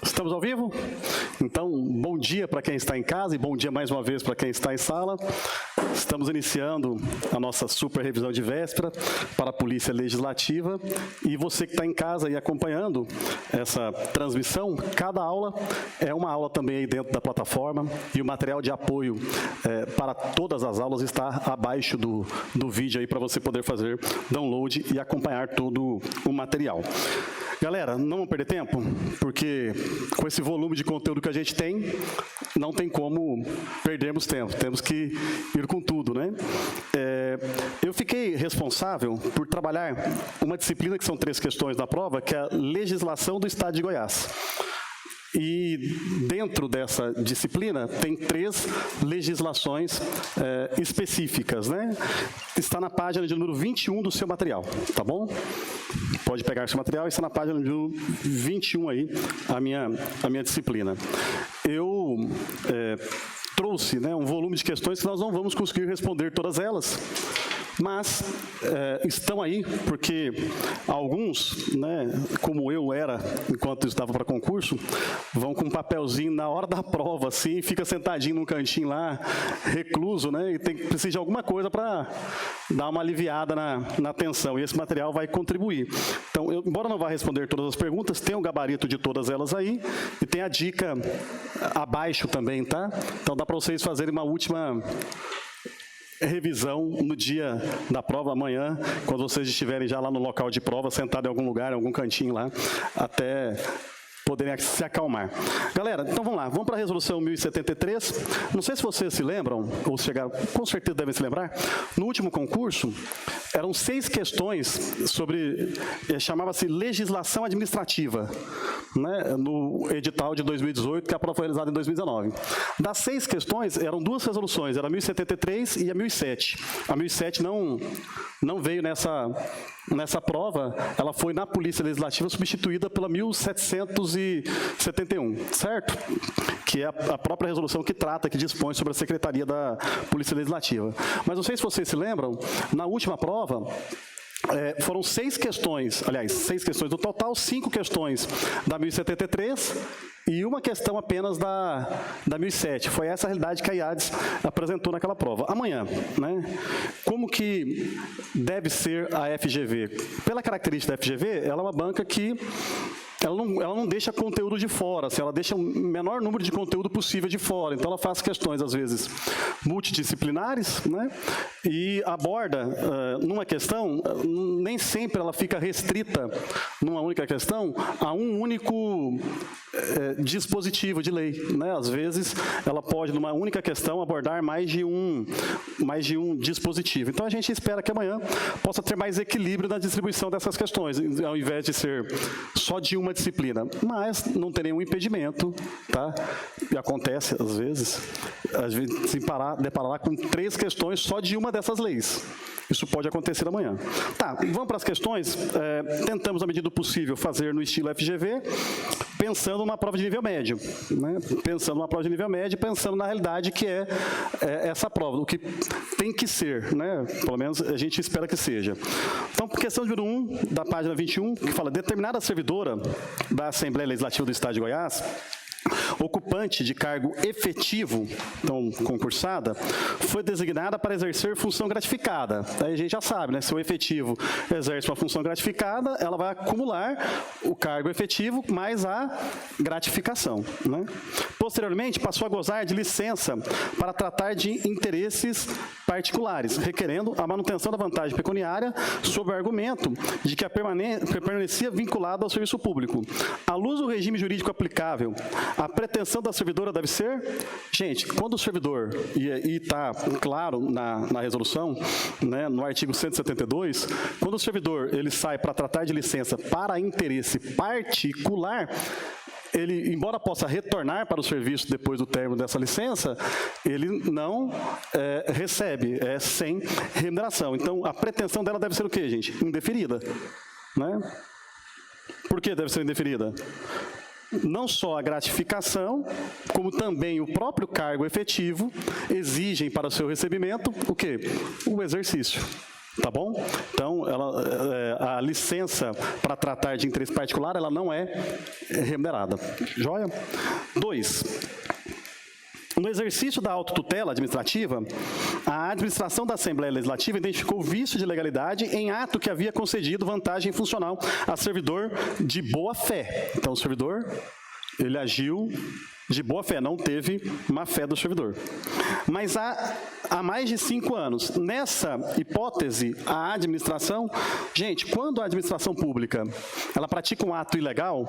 Estamos ao vivo? Então, bom dia para quem está em casa e bom dia mais uma vez para quem está em sala. Estamos iniciando a nossa super revisão de véspera para a Polícia Legislativa. E você que está em casa e acompanhando essa transmissão, cada aula é uma aula também aí dentro da plataforma e o material de apoio para todas as aulas está abaixo do vídeo aí para você poder fazer download e acompanhar todo o material. Galera, não vamos perder tempo, porque com esse volume de conteúdo que a gente tem, não tem como perdermos tempo, temos que ir com tudo, né? Eu fiquei responsável por trabalhar uma disciplina que são 3 questões da prova, que é a legislação do Estado de Goiás. E dentro dessa disciplina tem 3 legislações específicas, né? Está na página de número 21 do seu material, tá bom? Pode pegar seu material, está na página de número 21 aí, a minha disciplina. Eu trouxe, né, um volume de questões que nós não vamos conseguir responder todas elas, mas estão aí porque alguns, né, como eu era enquanto estava para concurso, vão com um papelzinho na hora da prova, assim, fica sentadinho num cantinho lá, recluso, né, e precisa de alguma coisa para dar uma aliviada na tensão, e esse material vai contribuir. Então, embora não vá responder todas as perguntas, tem o gabarito de todas elas aí, e tem a dica abaixo também, tá? Então dá para vocês fazerem uma última revisão no dia da prova, amanhã, quando vocês estiverem já lá no local de prova, sentado em algum lugar, em algum cantinho lá, até poderem se acalmar. Galera, então vamos lá, vamos para a resolução 1073. Não sei se vocês se lembram, ou chegaram, com certeza devem se lembrar, no último concurso, eram 6 questões sobre, chamava-se legislação administrativa, né, no edital de 2018, que a prova foi realizada em 2019. Das 6 questões, eram 2 resoluções, era a 1073 e a 1007. A 1007 não veio nessa prova, ela foi na Polícia Legislativa substituída pela 1771, certo? Que é a própria resolução que trata, que dispõe sobre a Secretaria da Polícia Legislativa. Mas não sei se vocês se lembram, na última prova, foram 6 questões, aliás, 6 questões do total, 5 questões da 1073 e uma questão apenas da 1007. Foi essa a realidade que a IADES apresentou naquela prova. Amanhã, né? Como que deve ser a FGV? Pela característica da FGV, ela é uma banca que ela não deixa conteúdo de fora, assim, ela deixa o menor número de conteúdo possível de fora. Então, ela faz questões, às vezes, multidisciplinares, né? E aborda numa questão, nem sempre ela fica restrita, numa única questão, a um único dispositivo de lei, né? Às vezes, ela pode, numa única questão, abordar mais de um dispositivo. Então, a gente espera que amanhã possa ter mais equilíbrio na distribuição dessas questões, ao invés de ser só de uma disciplina, mas não tem nenhum impedimento, tá? E acontece, às vezes se deparar com 3 questões só de uma dessas leis. Isso pode acontecer amanhã. Tá, vamos para as questões. Tentamos, à medida do possível, fazer no estilo FGV, pensando numa prova de nível médio, né? Pensando numa prova de nível médio, pensando na realidade que é essa prova, o que tem que ser, né? Pelo menos a gente espera que seja. Então, questão número 1, da página 21, que fala: determinada servidora da Assembleia Legislativa do Estado de Goiás, ocupante de cargo efetivo, então concursada, foi designada para exercer função gratificada. Aí a gente já sabe, né? Se o efetivo exerce uma função gratificada, ela vai acumular o cargo efetivo mais a gratificação, né? Posteriormente, passou a gozar de licença para tratar de interesses particulares, requerendo a manutenção da vantagem pecuniária sob o argumento de que permanecia vinculado ao serviço público. À luz do regime jurídico aplicável, a pretensão da servidora deve ser... Gente, quando o servidor, e está claro na resolução, né, no artigo 172, quando o servidor ele sai para tratar de licença para interesse particular, ele, embora possa retornar para o serviço depois do término dessa licença, ele não recebe, sem remuneração. Então, a pretensão dela deve ser o quê, gente? Indeferida, né? Por que deve ser indeferida? Não só a gratificação, como também o próprio cargo efetivo exigem para o seu recebimento o quê? O exercício. Tá bom? Então, a licença para tratar de interesse particular, ela não é remunerada. Joia? 2. No exercício da autotutela administrativa, a administração da Assembleia Legislativa identificou vício de legalidade em ato que havia concedido vantagem funcional a servidor de boa-fé. Então, o servidor, ele agiu de boa-fé, não teve má-fé do servidor. Mas há mais de 5 anos, nessa hipótese, a administração... Gente, quando a administração pública ela pratica um ato ilegal,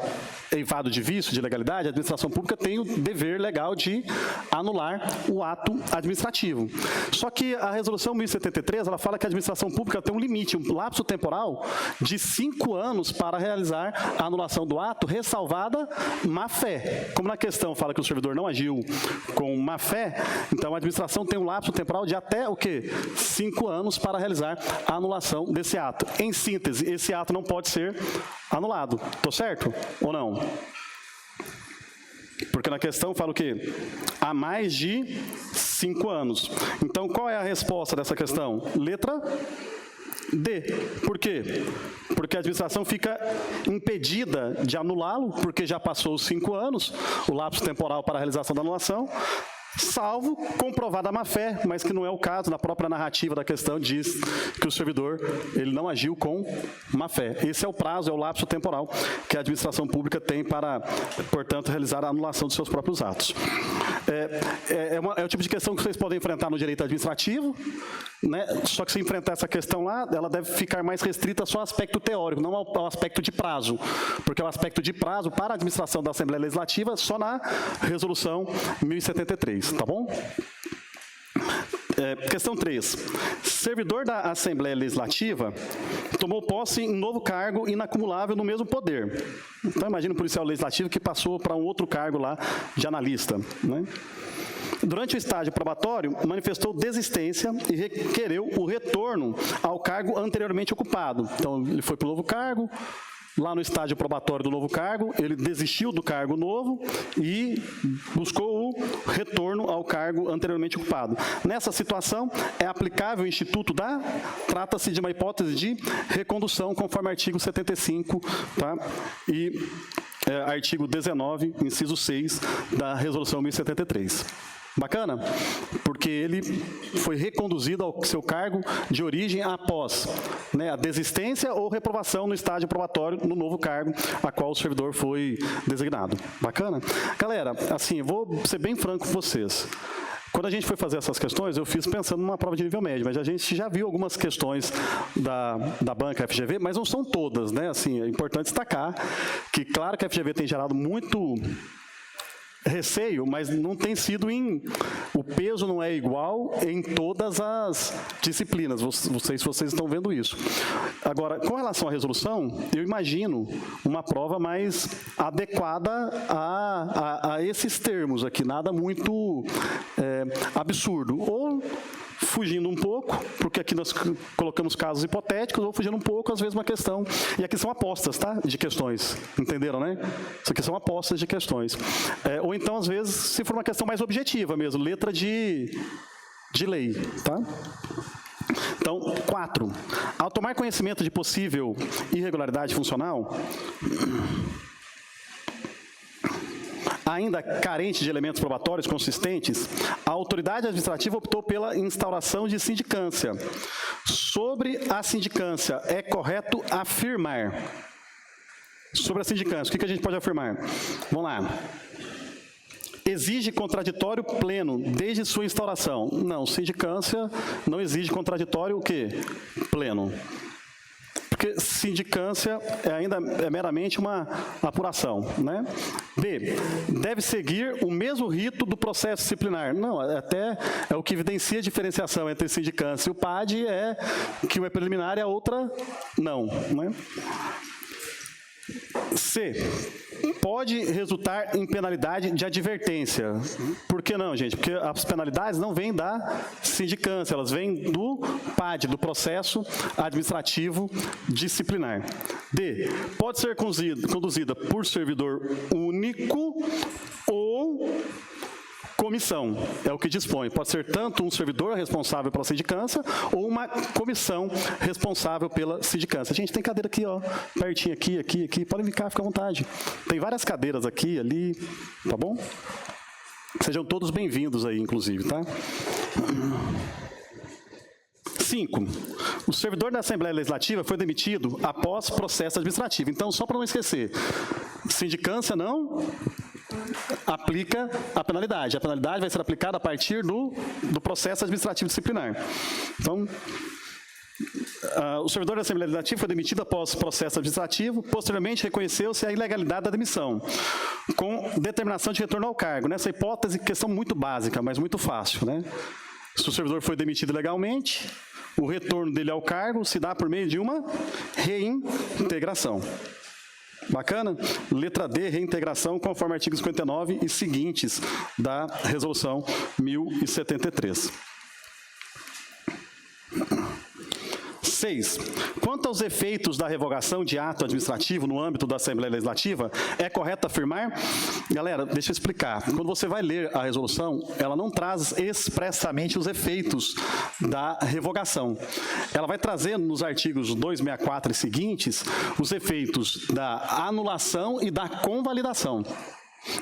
eivado de vício, de legalidade, a administração pública tem o dever legal de anular o ato administrativo. Só que a resolução 1073, ela fala que a administração pública tem um limite, um lapso temporal de 5 anos para realizar a anulação do ato, ressalvada má-fé. Como na questão fala que o servidor não agiu com má-fé, então a administração tem um lapso temporal de até o quê? 5 anos para realizar a anulação desse ato. Em síntese, esse ato não pode ser anulado. Estou certo ou não? Porque na questão fala o quê? Há mais de 5 anos. Então, qual é a resposta dessa questão? Letra D. Por quê? Porque a administração fica impedida de anulá-lo, porque já passou os 5 anos, o lapso temporal para a realização da anulação, salvo comprovada a má-fé, mas que não é o caso. Na própria narrativa da questão diz que o servidor ele não agiu com má-fé. Esse é o prazo, é o lapso temporal que a administração pública tem para, portanto, realizar a anulação dos seus próprios atos. É o tipo de questão que vocês podem enfrentar no direito administrativo, né? Só que se enfrentar essa questão lá, ela deve ficar mais restrita só ao aspecto teórico, não ao aspecto de prazo, porque o aspecto de prazo para a administração da Assembleia Legislativa só na resolução 1073, tá bom? Questão 3. Servidor da Assembleia Legislativa tomou posse em novo cargo inacumulável no mesmo poder. Então, imagina um policial legislativo que passou para um outro cargo lá de analista, né? Durante o estágio probatório, manifestou desistência e requereu o retorno ao cargo anteriormente ocupado. Então, ele foi para o novo cargo. Lá no estágio probatório do novo cargo, ele desistiu do cargo novo e buscou o retorno ao cargo anteriormente ocupado. Nessa situação, é aplicável o instituto trata-se de uma hipótese de recondução, conforme artigo 75, tá? E artigo 19, inciso 6, da resolução 1073. Bacana? Porque ele foi reconduzido ao seu cargo de origem após, né, a desistência ou reprovação no estágio probatório no novo cargo a qual o servidor foi designado. Bacana? Galera, assim, vou ser bem franco com vocês. Quando a gente foi fazer essas questões, eu fiz pensando numa prova de nível médio, mas a gente já viu algumas questões da banca FGV, mas não são todas, né? Assim, é importante destacar que, claro que a FGV tem gerado muito receio, mas não tem sido o peso não é igual em todas as disciplinas, vocês estão vendo isso. Agora, com relação à resolução, eu imagino uma prova mais adequada a esses termos aqui, nada muito absurdo, ou fugindo um pouco, porque aqui nós colocamos casos hipotéticos, ou fugindo um pouco, às vezes uma questão, e aqui são apostas, tá? De questões, entenderam, né? Isso aqui são apostas de questões. Ou então, às vezes, se for uma questão mais objetiva mesmo, letra de lei, tá? Então, 4. Ao tomar conhecimento de possível irregularidade funcional, ainda carente de elementos probatórios consistentes, a autoridade administrativa optou pela instauração de sindicância. Sobre a sindicância, é correto afirmar. Sobre a sindicância, o que a gente pode afirmar? Vamos lá. Exige contraditório pleno desde sua instauração. Não, sindicância não exige contraditório o quê? Pleno. Porque sindicância ainda é meramente uma apuração, né? B, deve seguir o mesmo rito do processo disciplinar. Não, até é o que evidencia a diferenciação entre sindicância e o PAD que uma é preliminar e a outra não, né? C, pode resultar em penalidade de advertência. Por que não, gente? Porque as penalidades não vêm da sindicância, elas vêm do PAD, do processo administrativo disciplinar. D, pode ser conduzida por servidor único ou comissão, é o que dispõe. Pode ser tanto um servidor responsável pela sindicância ou uma comissão responsável pela sindicância. Gente, tem cadeira aqui, ó, pertinho aqui, podem ficar, fica à vontade. Tem várias cadeiras aqui, ali, tá bom? Sejam todos bem-vindos aí, inclusive, tá? 5. O servidor da Assembleia Legislativa foi demitido após processo administrativo. Então, só para não esquecer, sindicância não aplica a penalidade. A penalidade vai ser aplicada a partir do processo administrativo disciplinar. Então, o servidor da Assembleia Legislativa foi demitido após processo administrativo, posteriormente reconheceu-se a ilegalidade da demissão, com determinação de retorno ao cargo. Nessa hipótese, questão muito básica, mas muito fácil, né? Se o servidor foi demitido ilegalmente, o retorno dele ao cargo se dá por meio de uma reintegração. Bacana? Letra D, reintegração, conforme artigo 59 e seguintes da Resolução 1073. 6. Quanto aos efeitos da revogação de ato administrativo no âmbito da Assembleia Legislativa, é correto afirmar? Galera, deixa eu explicar. Quando você vai ler a resolução, ela não traz expressamente os efeitos da revogação. Ela vai trazer nos artigos 264 e seguintes os efeitos da anulação e da convalidação.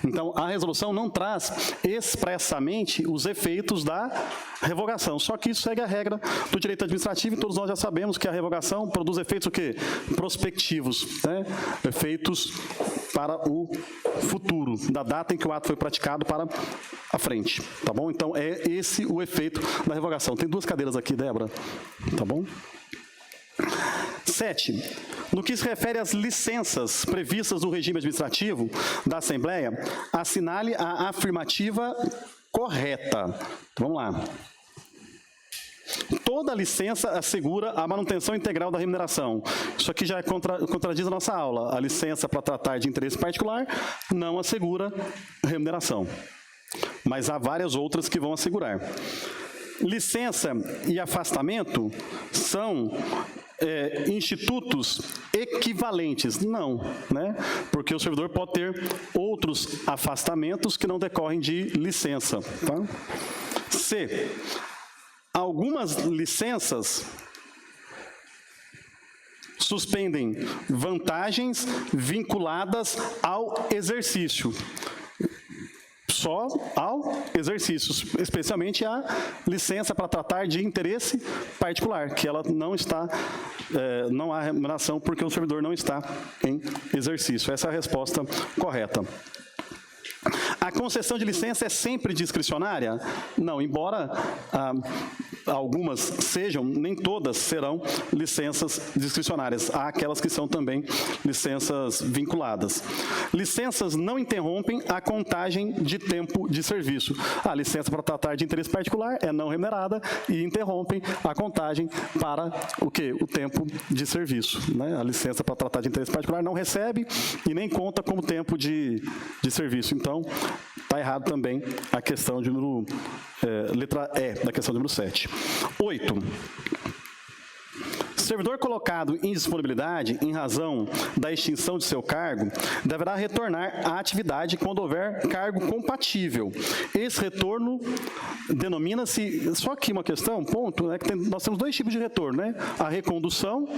Então, a resolução não traz expressamente os efeitos da revogação, só que isso segue a regra do direito administrativo e todos nós já sabemos que a revogação produz efeitos o quê? Prospectivos, né? Efeitos para o futuro, da data em que o ato foi praticado para a frente, tá bom? Então, é esse o efeito da revogação. Tem 2 cadeiras aqui, Débora, tá bom? 7. No que se refere às licenças previstas no regime administrativo da Assembleia, assinale a afirmativa correta. Vamos lá. Toda licença assegura a manutenção integral da remuneração. Isso aqui já contradiz a nossa aula. A licença para tratar de interesse particular não assegura remuneração. Mas há várias outras que vão assegurar. Licença e afastamento são institutos equivalentes? Não, né? Porque o servidor pode ter outros afastamentos que não decorrem de licença. Tá? C. Algumas licenças suspendem vantagens vinculadas ao exercício. Só ao exercício, especialmente a licença para tratar de interesse particular, que ela não está, não há remuneração porque o servidor não está em exercício. Essa é a resposta correta. A concessão de licença é sempre discricionária? Não, embora algumas sejam, nem todas serão licenças discricionárias. Há aquelas que são também licenças vinculadas. Licenças não interrompem a contagem de tempo de serviço. A licença para tratar de interesse particular é não remunerada e interrompem a contagem para o quê? O tempo de serviço. Né? A licença para tratar de interesse particular não recebe e nem conta como tempo de serviço. Então, está errado também a questão de número, letra E, da questão número 7. 8. Servidor colocado em disponibilidade em razão da extinção de seu cargo deverá retornar à atividade quando houver cargo compatível. Esse retorno denomina-se, só aqui uma questão, ponto, né, que nós temos 2 tipos de retorno, né? A recondução,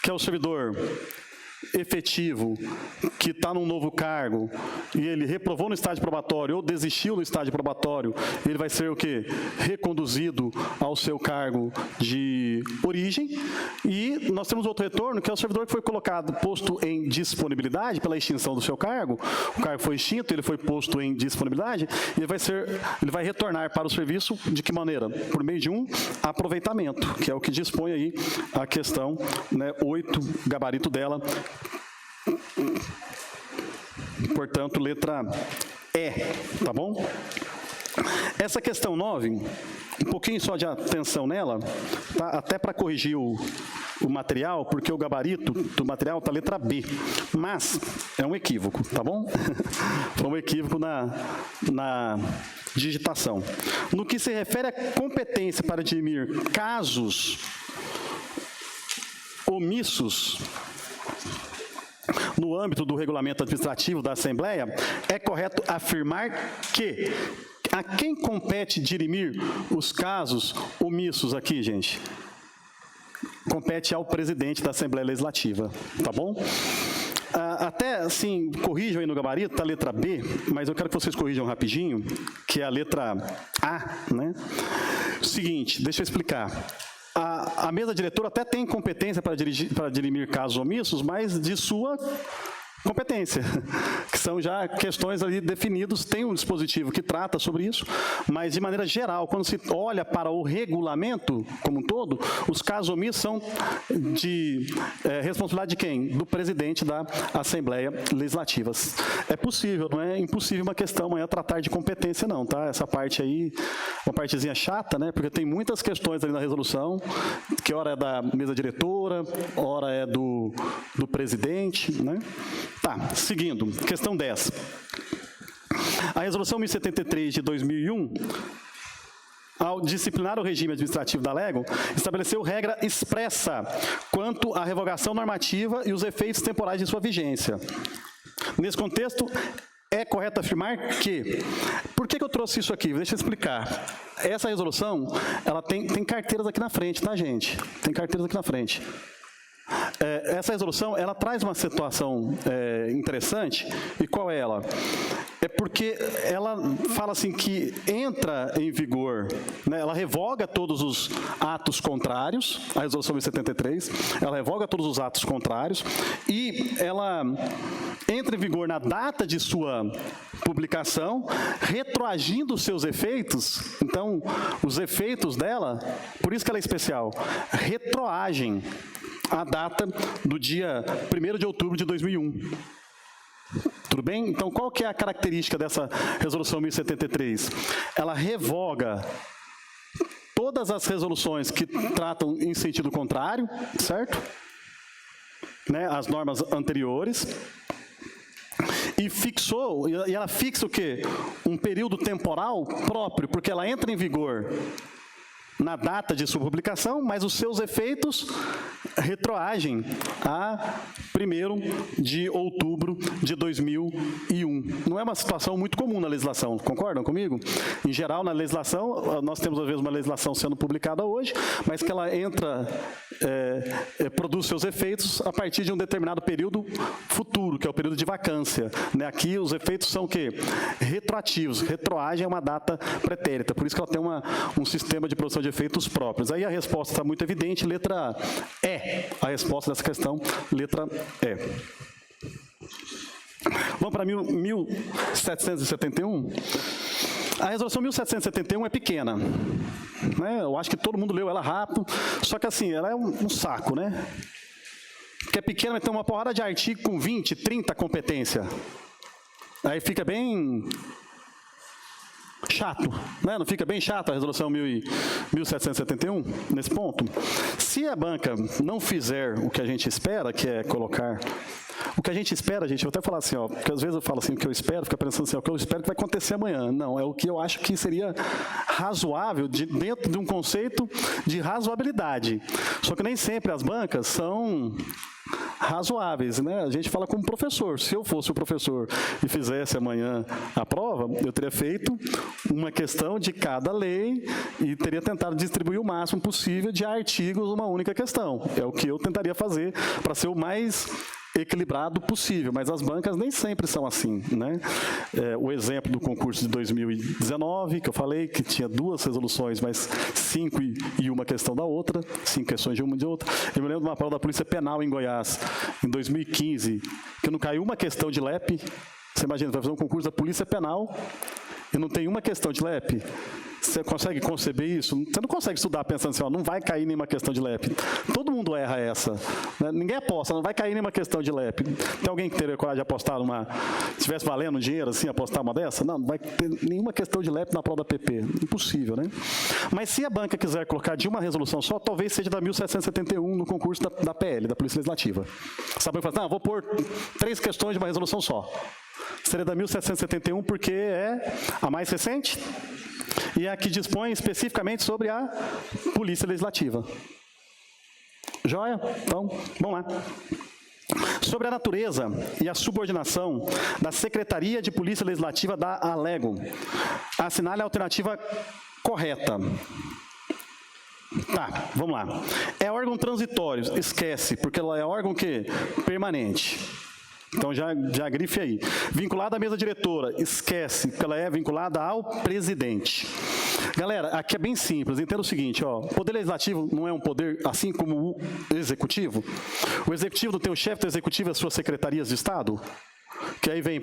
que é o servidor efetivo que está num novo cargo e ele reprovou no estágio probatório ou desistiu no estágio probatório, ele vai ser o quê? Reconduzido ao seu cargo de origem. E nós temos outro retorno, que é o servidor que foi colocado, posto em disponibilidade pela extinção do seu cargo. O cargo foi extinto, ele foi posto em disponibilidade, e ele vai retornar para o serviço de que maneira? Por meio de um aproveitamento, que é o que dispõe aí a questão, né, 8, gabarito dela. Portanto, letra E, tá bom? Essa questão 9, um pouquinho só de atenção nela, tá? Até para corrigir o material, porque o gabarito do material está letra B, mas é um equívoco, tá bom? Foi um equívoco na digitação. No que se refere à competência para dirimir casos omissos no âmbito do regulamento administrativo da Assembleia, é correto afirmar que A quem compete dirimir os casos omissos aqui, gente? Compete ao presidente da Assembleia Legislativa, tá bom? Até, assim, corrijam aí no gabarito, tá a letra B, mas eu quero que vocês corrijam rapidinho, que é a letra A, né? Seguinte, deixa eu explicar. A mesa diretora até tem competência para dirimir casos omissos, mas de sua competência, que são já questões ali definidas, tem um dispositivo que trata sobre isso, mas de maneira geral, quando se olha para o regulamento como um todo, os casos omissos são de responsabilidade de quem? Do presidente da Assembleia Legislativa. É possível, não é impossível uma questão amanhã tratar de competência não, tá? Essa parte aí, uma partezinha chata, né? Porque tem muitas questões ali na resolução, que ora é da mesa diretora, ora é do presidente, né? Tá, seguindo, questão 10. A Resolução 1073 de 2001, ao disciplinar o regime administrativo da LEGO, estabeleceu regra expressa quanto à revogação normativa e os efeitos temporais de sua vigência. Nesse contexto, é correto afirmar que... Por que eu trouxe isso aqui? Deixa eu explicar. Essa resolução, ela tem carteiras aqui na frente, tá, gente? Tem carteiras aqui na frente. Essa resolução, ela traz uma situação interessante, e qual é ela? É porque ela fala assim que entra em vigor, né, ela revoga todos os atos contrários, a resolução 1073, ela revoga todos os atos contrários, e ela entra em vigor na data de sua publicação, retroagindo os seus efeitos. Então, os efeitos dela, por isso que ela é especial, retroagem a data do dia 1º de outubro de 2001. Tudo bem? Então, qual que é a característica dessa resolução 1073? Ela revoga todas as resoluções que tratam em sentido contrário, certo? Né, as normas anteriores. E ela fixa o quê? Um período temporal próprio, porque ela entra em vigor na data de sua publicação, mas os seus efeitos retroagem a 1º de outubro de 2001. Não é uma situação muito comum na legislação, concordam comigo? Em geral, na legislação, nós temos às vezes uma legislação sendo publicada hoje, mas que ela entra, produz seus efeitos a partir de um determinado período futuro, que é o período de vacância. Né? Aqui os efeitos são o quê? Retroativos. Retroagem é uma data pretérita, por isso que ela tem um sistema de produção de efeitos próprios. Aí a resposta está muito evidente, letra E. A resposta dessa questão, letra E. Vamos para 1771? A resolução 1771 é pequena. Né? Eu acho que todo mundo leu ela rápido, só que assim, ela é um saco, né? Porque é pequena, mas tem uma porrada de artigo com 20, 30 competência. Aí fica bem chato, né? Não fica bem chato a resolução 1771 nesse ponto? Se a banca não fizer o que a gente espera, que é colocar... O que a gente espera, gente, eu vou até falar assim, ó, porque às vezes eu falo assim, o que eu espero, fica pensando assim, ó, o que eu espero que vai acontecer amanhã. Não, é o que eu acho que seria razoável dentro de um conceito de razoabilidade. Só que nem sempre as bancas são razoáveis, né? A gente fala como professor. Se eu fosse o professor e fizesse amanhã a prova, eu teria feito uma questão de cada lei e teria tentado distribuir o máximo possível de artigos numa única questão. É o que eu tentaria fazer para ser o mais equilibrado possível, mas as bancas nem sempre são assim, né? O exemplo do concurso de 2019, que eu falei, que tinha 2 resoluções, mas 5 e uma questão da outra, 5 questões de uma e de outra. Eu me lembro de uma prova da Polícia Penal em Goiás, em 2015, que não caiu uma questão de LEP. Você imagina, vai fazer um concurso da Polícia Penal e não tem uma questão de LEP. Você consegue conceber isso? Você não consegue estudar pensando assim, ó, não vai cair nenhuma questão de LEP. Todo mundo erra essa. Né? Ninguém aposta, não vai cair nenhuma questão de LEP. Tem alguém que teria coragem de apostar numa... Se estivesse valendo dinheiro assim, apostar uma dessa? Não, não vai ter nenhuma questão de LEP na prova da PP. Impossível, né? Mas se a banca quiser colocar de uma resolução só, talvez seja da 1771 no concurso da PL, da Polícia Legislativa. Sabe o que faz? Não, vou pôr 3 questões de uma resolução só. Seria da 1771 porque é a mais recente e é a que dispõe especificamente sobre a Polícia Legislativa. Joia? Então, vamos lá. Sobre a natureza e a subordinação da Secretaria de Polícia Legislativa da Alego. Assinale a alternativa correta. Tá, vamos lá. É órgão transitório, esquece, porque ela é órgão que permanente. Então, já grife aí. Vinculada à mesa diretora, esquece, porque ela é vinculada ao presidente. Galera, aqui é bem simples, entenda o seguinte, ó, o poder legislativo não é um poder assim como o executivo? O executivo não tem o chefe do executivo e as suas secretarias de Estado? Que aí vem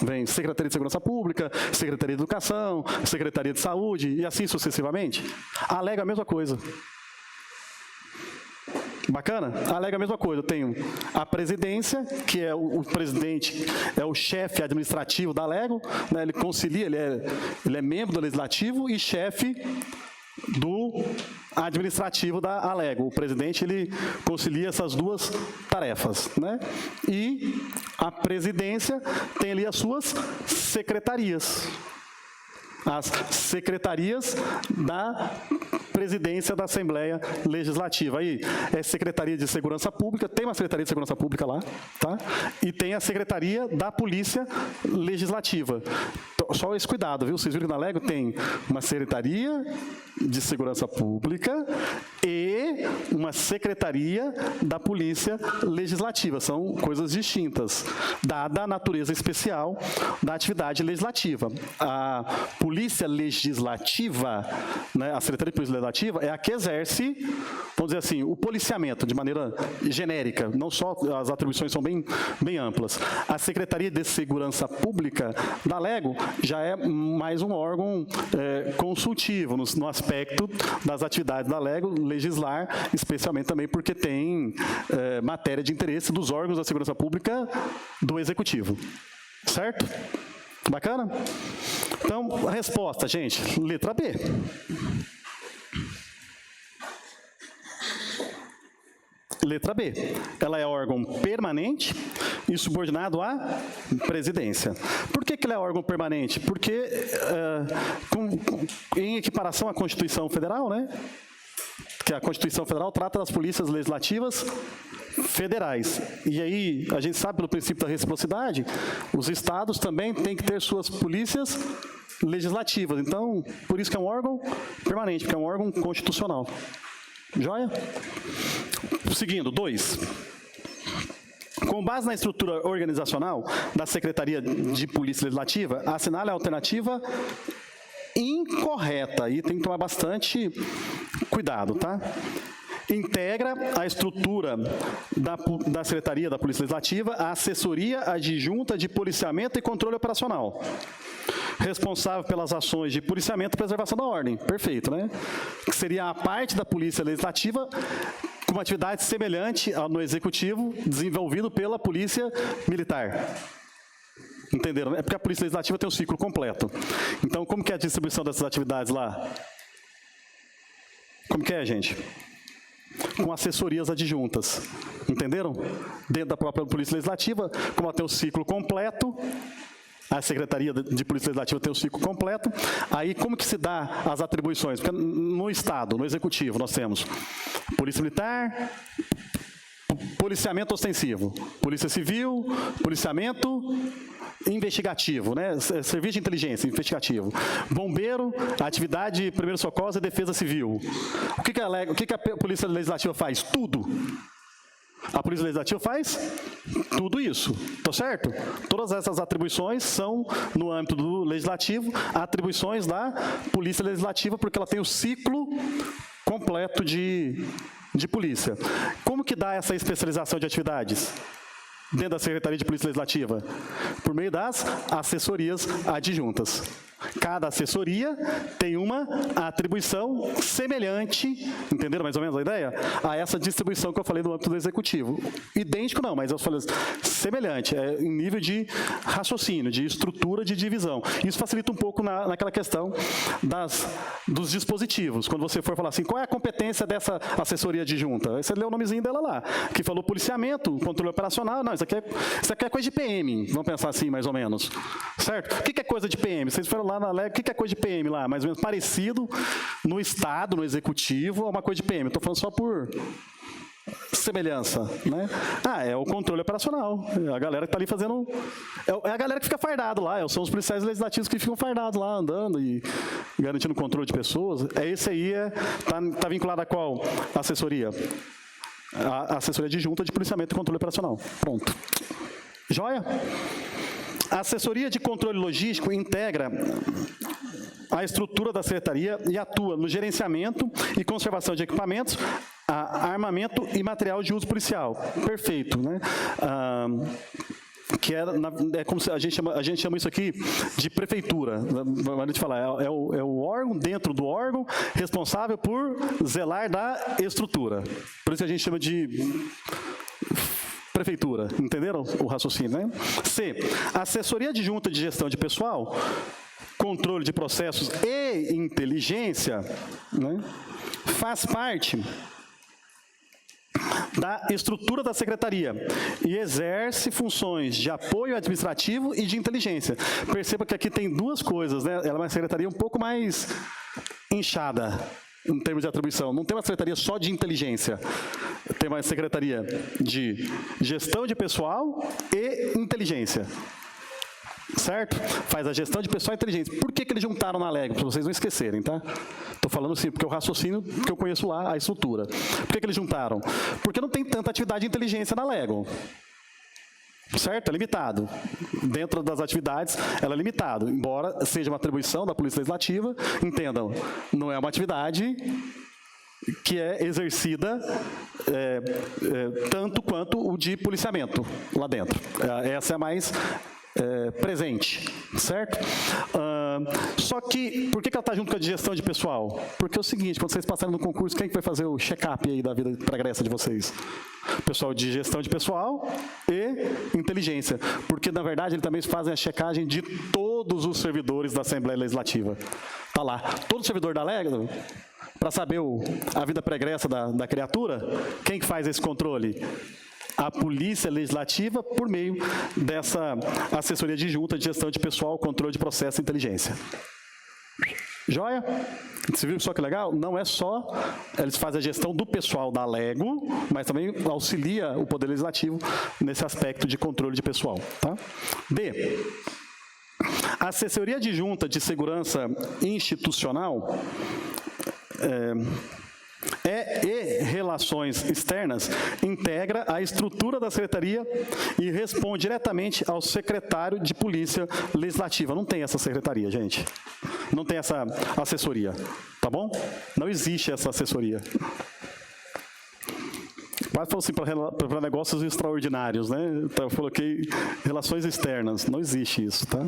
vem Secretaria de Segurança Pública, Secretaria de Educação, Secretaria de Saúde e assim sucessivamente. Alega a mesma coisa. Bacana? Alega a mesma coisa. Eu tenho a presidência, que é o presidente, é o chefe administrativo da Alego, né? Ele concilia, ele é membro do legislativo e chefe do administrativo da Alego. O presidente, ele concilia essas duas tarefas, né? E a presidência tem ali as suas secretarias. As secretarias da presidência da Assembleia Legislativa. Aí é Secretaria de Segurança Pública, tem uma Secretaria de Segurança Pública lá, tá? E tem a Secretaria da Polícia Legislativa. Só esse cuidado, viu? Vocês viram que na Alego tem uma Secretaria de Segurança Pública e uma Secretaria da Polícia Legislativa. São coisas distintas, dada a natureza especial da atividade legislativa. A Polícia Legislativa, né, a Secretaria de Polícia Legislativa, é a que exerce, vamos dizer assim, o policiamento de maneira genérica, não só as atribuições são bem amplas. A Secretaria de Segurança Pública da Alego já é mais um órgão consultivo no aspecto das atividades da Alego, legislar, especialmente também porque tem matéria de interesse dos órgãos da segurança pública do Executivo. Certo? Bacana? Então, a resposta, gente, letra B. Letra B. Ela é órgão permanente e subordinado à presidência. Por que ela é órgão permanente? Porque, em equiparação à Constituição Federal, né? Que a Constituição Federal trata das polícias legislativas federais. E aí, a gente sabe pelo princípio da reciprocidade, os estados também têm que ter suas polícias legislativas. Então, por isso que é um órgão permanente, porque é um órgão constitucional. Joia? Seguindo, 2. Com base na estrutura organizacional da Secretaria de Polícia Legislativa, assinale a alternativa incorreta. Aí tem que tomar bastante cuidado, tá? Integra a estrutura da Secretaria da Polícia Legislativa a Assessoria Adjunta de Policiamento e Controle Operacional, responsável pelas ações de policiamento e preservação da ordem. Perfeito, né? Que seria a parte da Polícia Legislativa com uma atividade semelhante ao no Executivo, desenvolvido pela Polícia Militar. Entenderam? É porque a Polícia Legislativa tem um ciclo completo. Então, como que é a distribuição dessas atividades lá? Como que é, gente? Com assessorias adjuntas. Entenderam? Dentro da própria Polícia Legislativa, como ela tem o ciclo completo, a Secretaria de Polícia Legislativa tem o ciclo completo. Aí, como que se dá as atribuições? Porque no Estado, no Executivo, nós temos Polícia Militar, policiamento ostensivo, Polícia Civil, policiamento investigativo, né? Serviço de inteligência investigativo, bombeiro, atividade de primeiros socorros e defesa civil. O que a Polícia Legislativa faz? Tudo. A Polícia Legislativa faz tudo isso, tá certo? Todas essas atribuições são, no âmbito do Legislativo, atribuições da Polícia Legislativa, porque ela tem o ciclo completo de polícia. Como que dá essa especialização de atividades dentro da Secretaria de Polícia Legislativa? Por meio das assessorias adjuntas. Cada assessoria tem uma atribuição semelhante, entenderam mais ou menos a ideia? A essa distribuição que eu falei no âmbito do Executivo. Idêntico não, mas eu falei semelhante, em nível de raciocínio, de estrutura de divisão. Isso facilita um pouco naquela questão dos dispositivos. Quando você for falar assim, qual é a competência dessa assessoria adjunta? Aí você lê o nomezinho dela lá, que falou policiamento, controle operacional. Não, isso aqui é coisa de PM, vamos pensar assim mais ou menos. Certo? O que é coisa de PM? Vocês foram lá na Alego, o que é coisa de PM lá? Mais ou menos parecido no Estado, no Executivo, é uma coisa de PM. Estou falando só por semelhança, né? É o controle operacional. A galera que está ali fazendo... É a galera que fica fardado lá, são os policiais legislativos que ficam fardados lá, andando e garantindo o controle de pessoas. Esse aí tá vinculado a qual assessoria? A assessoria adjunta de policiamento e controle operacional. Pronto. Joia? A assessoria de controle logístico integra a estrutura da secretaria e atua no gerenciamento e conservação de equipamentos, armamento e material de uso policial. Perfeito, né? Que é como se a gente chama isso aqui de prefeitura. A gente fala, é o órgão dentro do órgão responsável por zelar da estrutura. Por isso que a gente chama de prefeitura. Entenderam o raciocínio, né? C. Assessoria adjunta de gestão de pessoal, controle de processos e inteligência, né, faz parte da estrutura da secretaria e exerce funções de apoio administrativo e de inteligência. Perceba que aqui tem duas coisas, né? Ela é uma secretaria um pouco mais inchada em termos de atribuição. Não tem uma secretaria só de inteligência. Tem uma secretaria de gestão de pessoal e inteligência. Certo? Faz a gestão de pessoal e inteligência. Por que eles juntaram na Lego? Para vocês não esquecerem, tá? Estou falando assim, porque o raciocínio que eu conheço lá, a estrutura. Por que eles juntaram? Porque não tem tanta atividade de inteligência na Lego. Certo? É limitado. Dentro das atividades, ela é limitado. Embora seja uma atribuição da Polícia Legislativa, entendam, não é uma atividade que é exercida tanto quanto o de policiamento lá dentro. Essa é a mais presente, certo? Só que, por que ela está junto com a gestão de pessoal? Porque é o seguinte, quando vocês passarem no concurso, quem que vai fazer o check-up aí da vida pregressa de vocês? Pessoal de gestão de pessoal e inteligência. Porque, na verdade, eles também fazem a checagem de todos os servidores da Assembleia Legislativa. Está lá. Todo servidor da Lego, para saber a vida pregressa da criatura, quem que faz esse controle? A Polícia Legislativa, por meio dessa assessoria adjunta de gestão de pessoal, controle de processo e inteligência. Joia? Você viu só que legal? Não é só eles fazem a gestão do pessoal da Lego, mas também auxilia o Poder Legislativo nesse aspecto de controle de pessoal. Tá? D. A assessoria adjunta de segurança institucional e relações externas integra a estrutura da secretaria e responde diretamente ao secretário de Polícia Legislativa. Não tem essa secretaria, gente. Não tem essa assessoria, tá bom? Não existe essa assessoria. Quase falou assim para negócios extraordinários, né? Então, eu coloquei relações externas. Não existe isso, tá?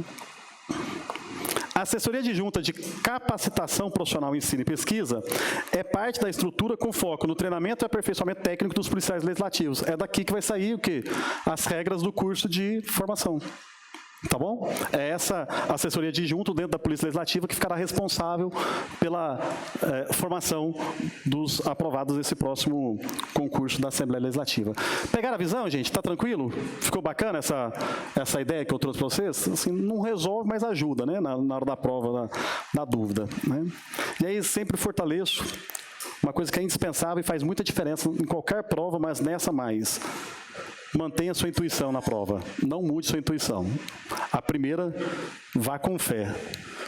A assessoria adjunta de capacitação profissional, ensino e pesquisa é parte da estrutura com foco no treinamento e aperfeiçoamento técnico dos policiais legislativos. É daqui que vai sair o quê? As regras do curso de formação. Tá bom? É essa assessoria adjunta dentro da Polícia Legislativa que ficará responsável pela formação dos aprovados desse próximo concurso da Assembleia Legislativa. Pegaram a visão, gente? Tá tranquilo? Ficou bacana essa ideia que eu trouxe para vocês? Assim, não resolve, mas ajuda, né? Na hora da prova, na dúvida. Né? E aí sempre fortaleço uma coisa que é indispensável e faz muita diferença em qualquer prova, mas nessa mais. Mantenha sua intuição na prova. Não mude sua intuição. A primeira, vá com fé.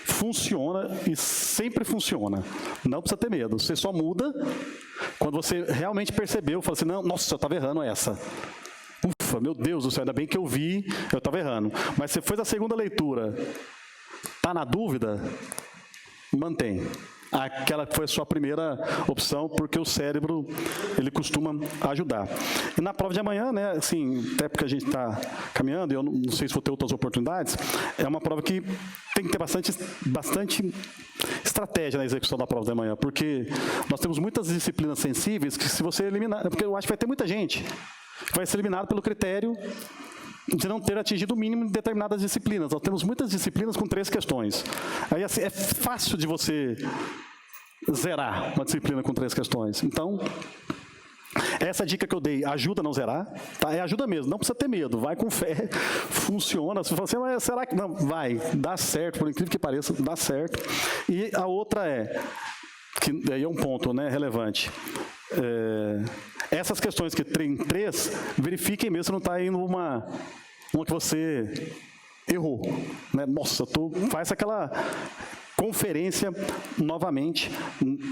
Funciona e sempre funciona. Não precisa ter medo. Você só muda quando você realmente percebeu. Fala assim, não, nossa, eu estava errando essa. Ufa, meu Deus do céu, ainda bem que eu vi, eu estava errando. Mas você fez a segunda leitura, está na dúvida? Mantém. Aquela que foi a sua primeira opção, porque o cérebro, ele costuma ajudar. E na prova de amanhã, né, assim, até porque a gente está caminhando, e eu não sei se vou ter outras oportunidades, é uma prova que tem que ter bastante estratégia na execução da prova de amanhã, porque nós temos muitas disciplinas sensíveis que se você eliminar, porque eu acho que vai ter muita gente que vai ser eliminado pelo critério de não ter atingido o mínimo em determinadas disciplinas. Nós temos muitas disciplinas com 3 questões. Aí assim, é fácil de você zerar uma disciplina com 3 questões. Então, essa dica que eu dei ajuda a não zerar, tá? É ajuda mesmo, não precisa ter medo, vai com fé, funciona. Se você mas será que não vai, dá certo, por incrível que pareça, dá certo. E a outra é que aí é um ponto, né, relevante. Essas questões que tem 3, verifiquem mesmo se não está indo uma que você errou. Né? Nossa, faz aquela conferência novamente,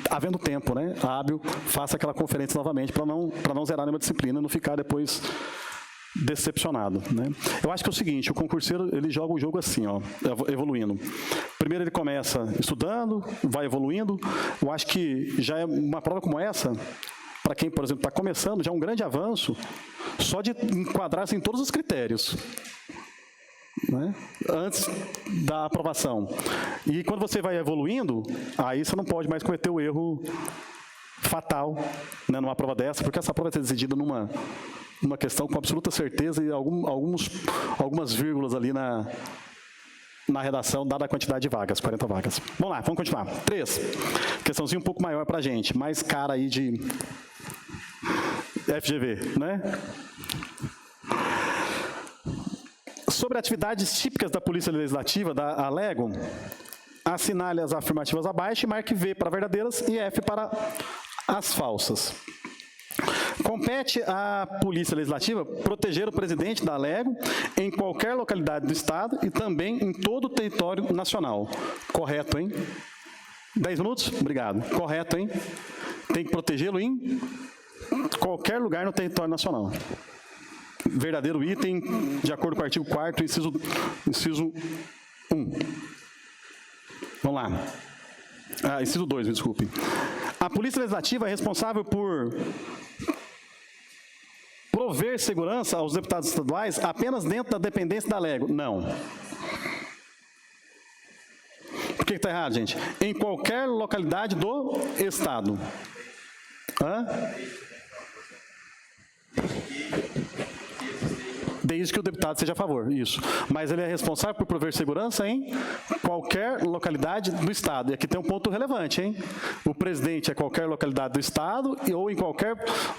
havendo tempo, né? Hábil, faça aquela conferência novamente para não zerar nenhuma disciplina e não ficar depois decepcionado, né? Eu acho que é o seguinte, o concurseiro, ele joga o jogo assim, ó, evoluindo. Primeiro ele começa estudando, vai evoluindo. Eu acho que já é uma prova como essa, para quem, por exemplo, está começando, já é um grande avanço, só de enquadrar-se em todos os critérios, né, antes da aprovação. E quando você vai evoluindo, aí você não pode mais cometer o erro fatal, né, numa prova dessa, porque essa prova vai ser decidida numa questão com absoluta certeza e algumas vírgulas ali na redação, dada a quantidade de vagas, 40 vagas. Vamos lá, vamos continuar. 3, questãozinha um pouco maior para a gente, mais cara aí de FGV, né? Sobre atividades típicas da Polícia Legislativa, da Alego, assinale as afirmativas abaixo e marque V para verdadeiras e F para as falsas. Compete à Polícia Legislativa proteger o presidente da Alego em qualquer localidade do Estado e também em todo o território nacional. Correto, hein? 10 minutos? Obrigado. Correto, hein? Tem que protegê-lo em qualquer lugar no território nacional. Verdadeiro item, de acordo com o artigo 4º, inciso 1. Vamos lá. Inciso 2, me desculpe. A Polícia Legislativa é responsável por prover segurança aos deputados estaduais apenas dentro da dependência da Alego. Não. Por que está errado, gente? Em qualquer localidade do Estado. Hã? Desde que o deputado seja a favor, isso. Mas ele é responsável por prover segurança em qualquer localidade do Estado. E aqui tem um ponto relevante, hein? O presidente é qualquer localidade do Estado ou em qualquer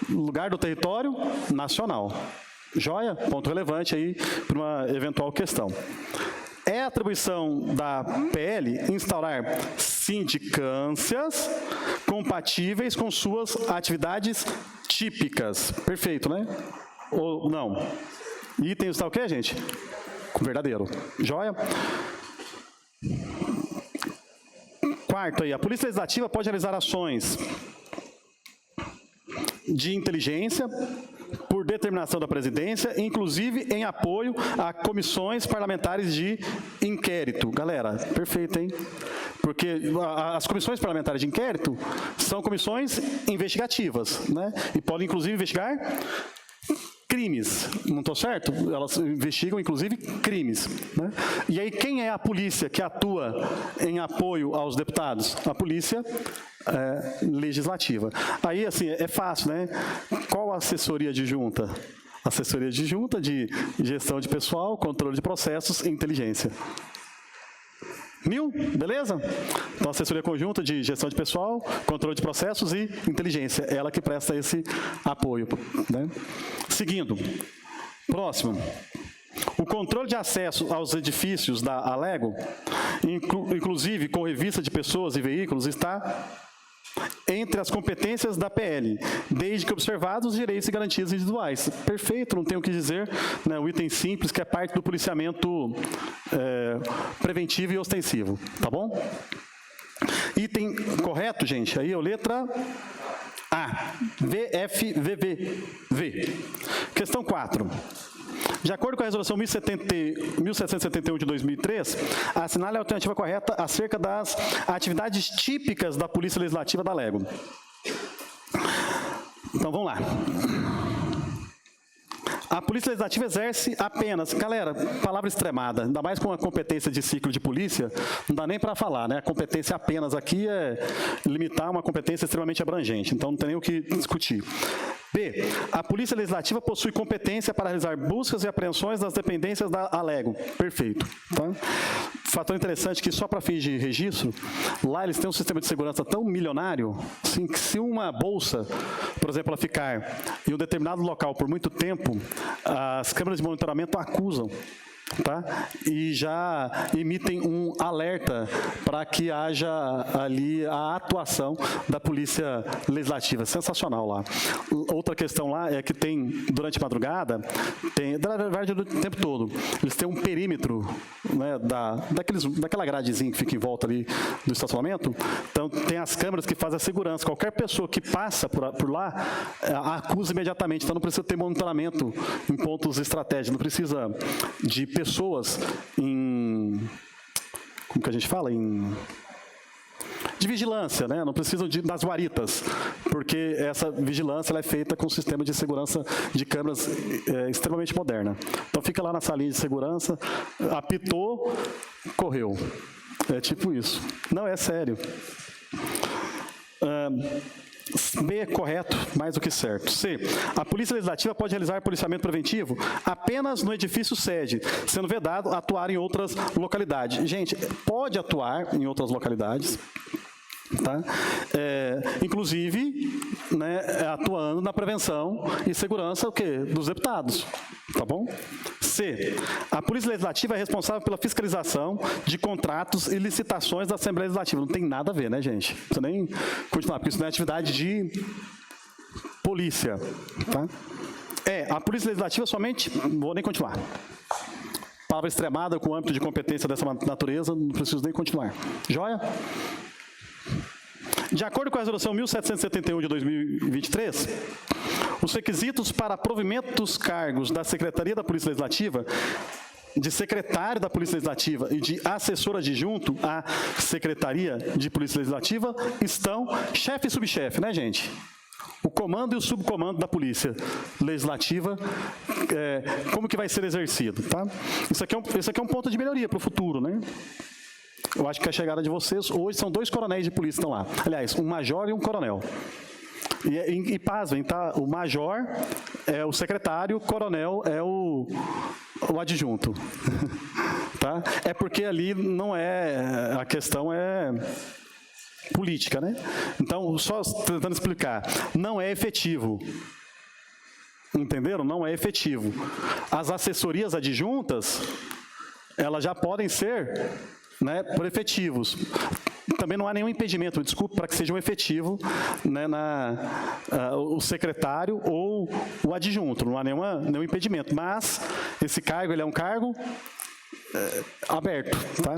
lugar do território nacional. Joia? Ponto relevante aí para uma eventual questão. É atribuição da PL instaurar sindicâncias compatíveis com suas atividades típicas. Perfeito, né? Ou não? Item está o quê, gente? Verdadeiro. Joia? Quarto aí, a Polícia Legislativa pode realizar ações de inteligência por determinação da presidência, inclusive em apoio a comissões parlamentares de inquérito. Galera, perfeito, hein? Porque as comissões parlamentares de inquérito são comissões investigativas, né? E podem, inclusive, investigar crimes, não estou certo? Elas investigam, inclusive, crimes. Né? E aí, quem é a polícia que atua em apoio aos deputados? A polícia legislativa. Aí, assim, é fácil, né? Qual a assessoria adjunta? Assessoria adjunta de gestão de pessoal, controle de processos e inteligência. Beleza? Então, assessoria conjunta de gestão de pessoal, controle de processos e inteligência. Ela que presta esse apoio. Né? Seguindo. Próximo. O controle de acesso aos edifícios da Alego, inclusive com revista de pessoas e veículos, está entre as competências da PL, desde que observados os direitos e garantias individuais. Perfeito, não tenho o que dizer, né, o item simples, que é parte do policiamento preventivo e ostensivo, tá bom? Item correto, gente, aí é a letra A, VFVV. Questão 4. De acordo com a Resolução 1771 de 2003, assinale a alternativa correta acerca das atividades típicas da Polícia Legislativa da Alego. Então, vamos lá. A Polícia Legislativa exerce apenas, galera, palavra extremada, ainda mais com a competência de ciclo de polícia, não dá nem para falar, né? A competência apenas aqui é limitar uma competência extremamente abrangente, então não tem nem o que discutir. B. A Polícia Legislativa possui competência para realizar buscas e apreensões nas dependências da Alego. Perfeito. Tá? Fator interessante que só para fins de registro, lá eles têm um sistema de segurança tão milionário, assim, que se uma bolsa, por exemplo, ela ficar em um determinado local por muito tempo, as câmeras de monitoramento acusam. tá? E já emitem um alerta para que haja ali a atuação da Polícia Legislativa. Sensacional lá. Outra questão lá é que tem, durante a madrugada, na verdade, o tempo todo, eles têm um perímetro, né, daquela gradezinha que fica em volta ali do estacionamento. Então, tem as câmeras que fazem a segurança. Qualquer pessoa que passa por lá, acusa imediatamente. Então, não precisa ter monitoramento em pontos estratégicos, não precisa de pessoas como que a gente fala? De vigilância, né? Não precisam das guaritas, porque essa vigilância ela é feita com um sistema de segurança de câmeras extremamente moderna. Então fica lá na salinha de segurança, apitou, correu. É tipo isso. Não, é sério. B, correto, mais do que certo. C, a Polícia Legislativa pode realizar policiamento preventivo apenas no edifício sede, sendo vedado atuar em outras localidades. Gente, pode atuar em outras localidades, tá? Inclusive, né, atuando na prevenção e segurança dos deputados, tá bom? C, a Polícia Legislativa é responsável pela fiscalização de contratos e licitações da Assembleia Legislativa. Não tem nada a ver, né, gente? Não precisa nem continuar, porque isso não é atividade de polícia, tá? A Polícia Legislativa somente... Não vou nem continuar. Palavra extremada com âmbito de competência dessa natureza, não preciso nem continuar. Joia? De acordo com a Resolução 1771 de 2023, os requisitos para provimento dos cargos da Secretaria da Polícia Legislativa, de secretário da Polícia Legislativa e de assessor adjunto à Secretaria de Polícia Legislativa estão chefe e subchefe, né, gente? O comando e o subcomando da Polícia Legislativa, como que vai ser exercido, tá? Isso aqui é um ponto de melhoria para o futuro, né? Eu acho que a chegada de vocês, hoje são 2 coronéis de polícia que estão lá. Aliás, um major e um coronel. E pasmem, tá? O major é o secretário, o coronel é o adjunto. Tá? É porque ali não é... A questão é política, né? Então, só tentando explicar, não é efetivo. Entenderam? Não é efetivo. As assessorias adjuntas, elas já podem ser... né, por efetivos. Também não há nenhum impedimento, desculpe, para que seja um efetivo, né, o secretário ou o adjunto, não há nenhum impedimento, mas esse cargo ele é um cargo aberto. Tá?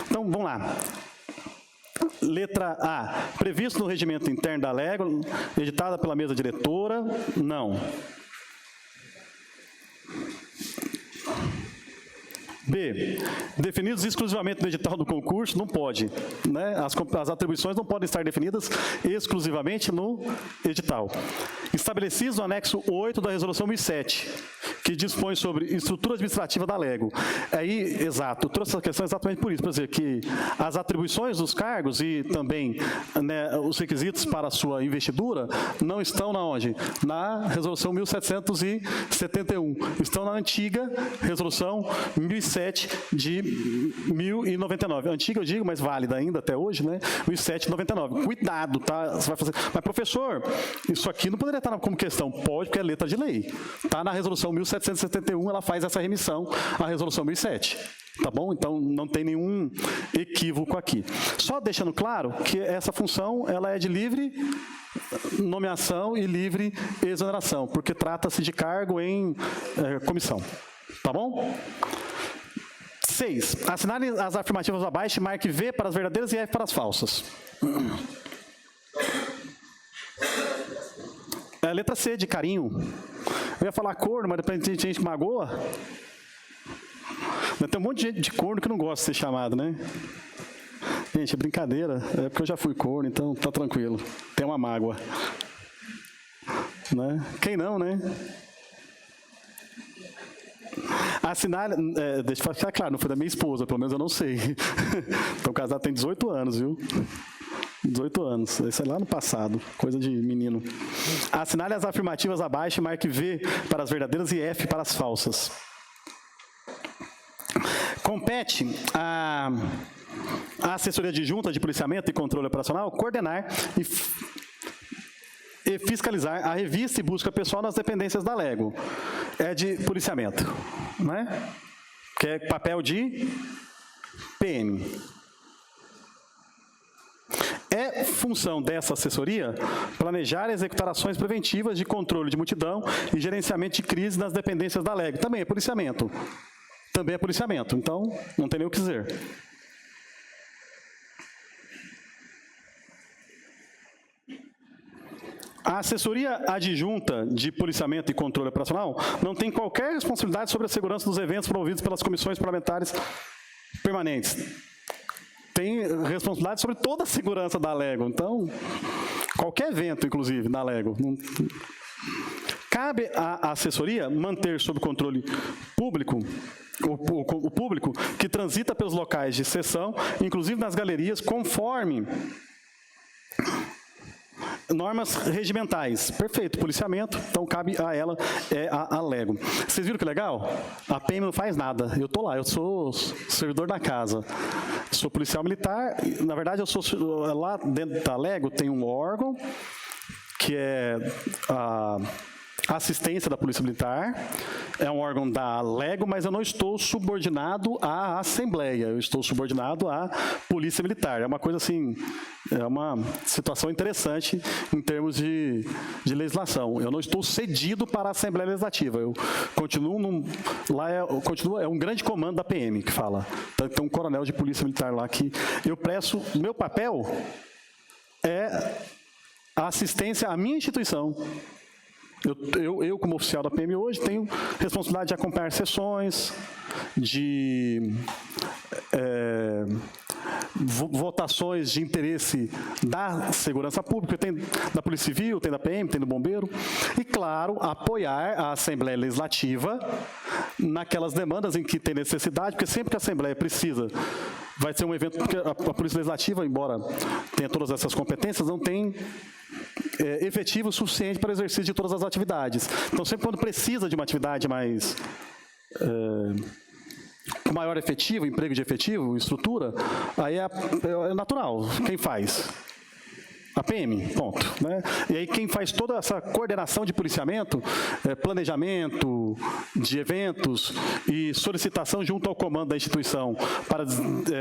Então, vamos lá. Letra A, previsto no regimento interno da LEGO, editada pela mesa diretora, não. B, definidos exclusivamente no edital do concurso, não pode. Né? As atribuições não podem estar definidas exclusivamente no edital. Estabelecidos no anexo 8 da Resolução 1007, que dispõe sobre estrutura administrativa da LEGO. Aí, exato, eu trouxe essa questão exatamente por isso, para dizer que as atribuições dos cargos e também, né, os requisitos para a sua investidura não estão na onde? Na Resolução 1771. Estão na antiga Resolução 1007 de 1099. Antiga, eu digo, mas válida ainda até hoje, né? 1799. Cuidado, tá? Você vai fazer... Mas, professor, isso aqui não poderia estar como questão. Pode, porque é letra de lei. Tá na Resolução 1771, ela faz essa remissão à Resolução 1007. Tá bom? Então, não tem nenhum equívoco aqui. Só deixando claro que essa função ela é de livre nomeação e livre exoneração, porque trata-se de cargo em comissão. Tá bom? 6. Assinale as afirmativas abaixo e marque V para as verdadeiras e F para as falsas. Letra C, de carinho. Eu ia falar corno, mas depois tem gente que magoa. Tem um monte de gente de corno que não gosta de ser chamado, né? Gente, é brincadeira. É porque eu já fui corno, então tá tranquilo. Tem uma mágoa. Né? Quem não, né? Assinale, deixa eu ficar claro, não foi da minha esposa, pelo menos eu não sei. Então, o casado tem 18 anos, viu? 18 anos, isso é lá no passado, coisa de menino. Assinale as afirmativas abaixo e marque V para as verdadeiras e F para as falsas. Compete a assessoria adjunta de policiamento e controle operacional coordenar e fiscalizar a revista e busca pessoal nas dependências da LEGO. É de policiamento, né? que é papel de PM. É função dessa assessoria planejar e executar ações preventivas de controle de multidão e gerenciamento de crise nas dependências da Alego. Também é policiamento. Também é policiamento. Então, não tem nem o que dizer. A assessoria adjunta de policiamento e controle operacional não tem qualquer responsabilidade sobre a segurança dos eventos promovidos pelas comissões parlamentares permanentes. Tem responsabilidade sobre toda a segurança da Alego. Então, qualquer evento, inclusive, da Alego. Cabe à assessoria manter sob controle público o público que transita pelos locais de sessão, inclusive nas galerias, conforme normas regimentais. Perfeito, policiamento, então cabe a ela, a Alego. Vocês viram que legal? A PM não faz nada, eu estou lá, eu sou servidor da casa, sou policial militar, na verdade eu sou, lá dentro da Alego tem um órgão, que é a assistência da Polícia Militar, é um órgão da Alego, mas eu não estou subordinado à Assembleia, eu estou subordinado à Polícia Militar. É uma coisa assim, é uma situação interessante em termos de legislação. Eu não estou cedido para a Assembleia Legislativa, eu continuo, é um grande comando da PM que fala. Tem um coronel de Polícia Militar lá que eu presto, meu papel é a assistência à minha instituição. Eu, como oficial da PM hoje, tenho responsabilidade de acompanhar sessões, de votações de interesse da segurança pública, tem da Polícia Civil, tem da PM, tem do Bombeiro, e, claro, apoiar a Assembleia Legislativa naquelas demandas em que tem necessidade, porque sempre que a Assembleia precisa, vai ser um evento, porque a Polícia Legislativa, embora tenha todas essas competências, não tem efetivo suficiente para o exercício de todas as atividades. Então, sempre quando precisa de uma atividade mais com maior efetivo, emprego de efetivo, estrutura, aí é natural. Quem faz? A PM, ponto. Né? E aí quem faz toda essa coordenação de policiamento, planejamento de eventos e solicitação junto ao comando da instituição para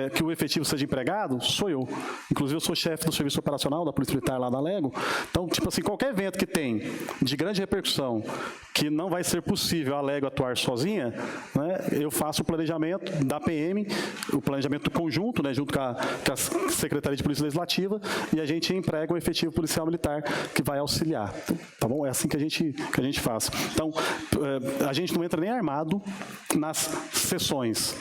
que o efetivo seja empregado, sou eu. Inclusive eu sou chefe do serviço operacional da Polícia Militar lá da Alego. Então, tipo assim, qualquer evento que tem de grande repercussão, que não vai ser possível a Alego atuar sozinha, né, eu faço o planejamento da PM, o planejamento conjunto, né, junto com a Secretaria de Polícia Legislativa, e a gente emprega o efetivo policial militar que vai auxiliar. Então, tá bom? É assim que a gente faz. Então, a gente não entra nem armado nas sessões,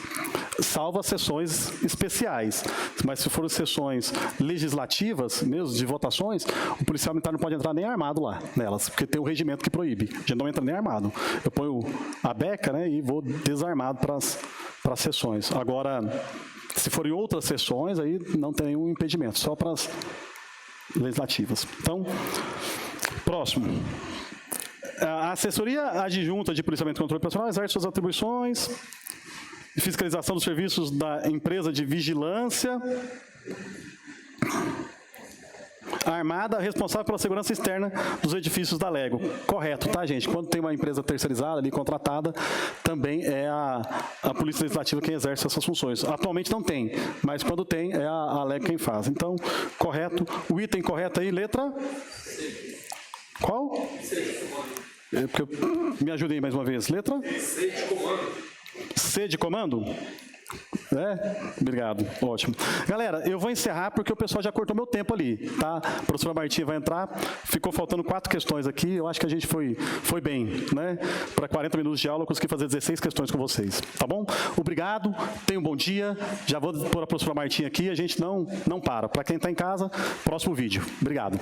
salvo as sessões especiais. Mas se forem sessões legislativas, mesmo de votações, o policial militar não pode entrar nem armado lá nelas, porque tem o regimento que proíbe. A gente não entra nem armado. Eu ponho a beca, né, e vou desarmado para as sessões. Agora, se forem outras sessões, aí não tem nenhum impedimento, só para as legislativas. Então, próximo. A assessoria adjunta de policiamento e controle operacional exerce suas atribuições de fiscalização dos serviços da empresa de vigilância armada responsável pela segurança externa dos edifícios da Alego. Correto, tá, gente? Quando tem uma empresa terceirizada ali, contratada, também é a Polícia Legislativa quem exerce essas funções. Atualmente não tem, mas quando tem, é a Alego quem faz. Então, correto. O item correto aí, letra? Qual? Me ajudem mais uma vez. Letra? C de comando. C de comando? Obrigado, ótimo. Galera, eu vou encerrar porque o pessoal já cortou meu tempo ali, tá? A professora Martinha vai entrar, ficou faltando 4 questões aqui, eu acho que a gente foi bem, né? Para 40 minutos de aula eu consegui fazer 16 questões com vocês, tá bom? Obrigado, tenham um bom dia, já vou pôr a professora Martinha aqui, a gente não para. Para quem está em casa, próximo vídeo. Obrigado.